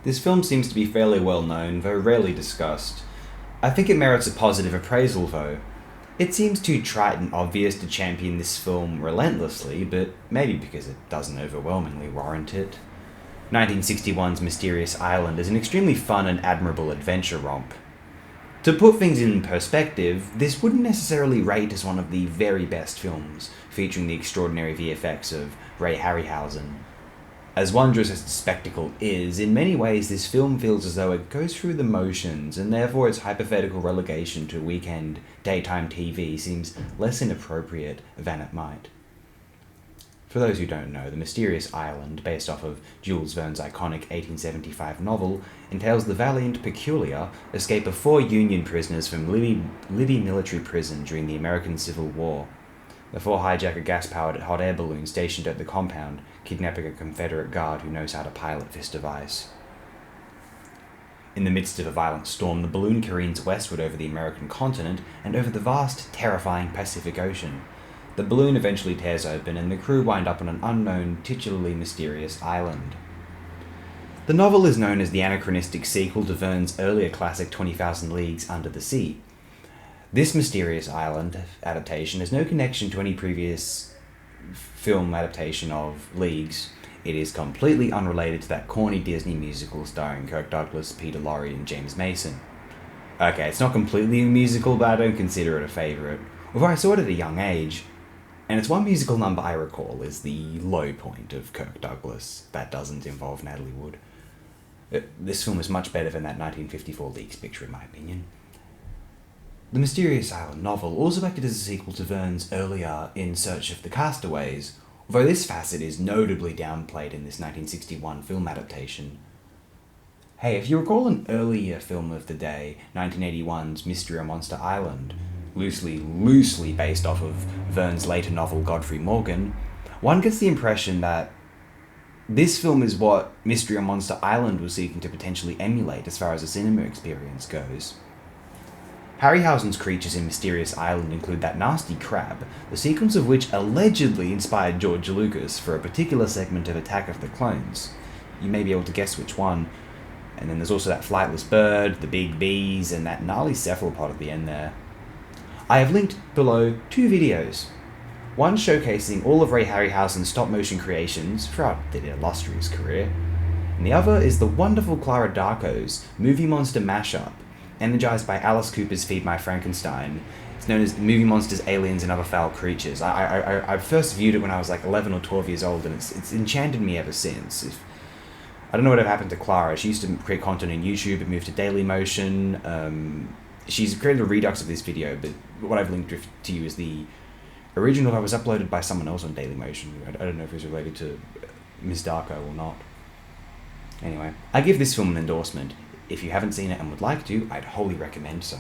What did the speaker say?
This film seems to be fairly well known, though rarely discussed. I think it merits a positive appraisal, though. It seems too trite and obvious to champion this film relentlessly, but maybe because it doesn't overwhelmingly warrant it. 1961's Mysterious Island is an extremely fun and admirable adventure romp. To put things in perspective, this wouldn't necessarily rate as one of the very best films, featuring the extraordinary VFX of Ray Harryhausen. As wondrous as the spectacle is, in many ways this film feels as though it goes through the motions, and therefore its hypothetical relegation to weekend, daytime TV seems less inappropriate than it might. For those who don't know, The Mysterious Island, based off of Jules Verne's iconic 1875 novel, entails the valiant Peculiar escape of 4 Union prisoners from Libby military prison during the American Civil War. The 4 hijack a gas-powered hot air balloon stationed at the compound, kidnapping a Confederate guard who knows how to pilot this device. In the midst of a violent storm, the balloon careens westward over the American continent and over the vast, terrifying Pacific Ocean. The balloon eventually tears open, and the crew wind up on an unknown, titularly mysterious island. The novel is known as the anachronistic sequel to Verne's earlier classic 20,000 Leagues Under the Sea. This Mysterious Island adaptation has no connection to any previous film adaptation of Leagues. It is completely unrelated to that corny Disney musical starring Kirk Douglas, Peter Lorre, and James Mason. Okay, it's not completely a musical, but I don't consider it a favourite, although I saw it at a young age. And it's one musical number I recall is the low point of Kirk Douglas that doesn't involve Natalie Wood. This film is much better than that 1954 Leagues picture, in my opinion. The Mysterious Island novel also acted as a sequel to Verne's earlier In Search of the Castaways, although this facet is notably downplayed in this 1961 film adaptation. Hey, if you recall an earlier film of the day, 1981's Mystery on Monster Island, loosely based off of Verne's later novel Godfrey Morgan, one gets the impression that this film is what Mystery on Monster Island was seeking to potentially emulate as far as a cinema experience goes. Harryhausen's creatures in Mysterious Island include that nasty crab, the sequence of which allegedly inspired George Lucas for a particular segment of Attack of the Clones. You may be able to guess which one. And then there's also that flightless bird, the big bees, and that gnarly cephalopod at the end there. I have linked below 2 videos. One showcasing all of Ray Harryhausen's stop-motion creations throughout the illustrious career, and the other is the wonderful Clara Darko's Movie Monster mashup, energized by Alice Cooper's Feed My Frankenstein. It's known as Movie Monsters, Aliens, and Other Foul Creatures. I first viewed it when I was like 11 or 12 years old, and it's enchanted me ever since. I don't know what happened to Clara. She used to create content on YouTube and moved to Dailymotion. She's created a redux of this video, but what I've linked to you is the original that was uploaded by someone else on Dailymotion. I don't know if it was related to Ms. Darko or not. Anyway, I give this film an endorsement. If you haven't seen it and would like to, I'd wholly recommend so.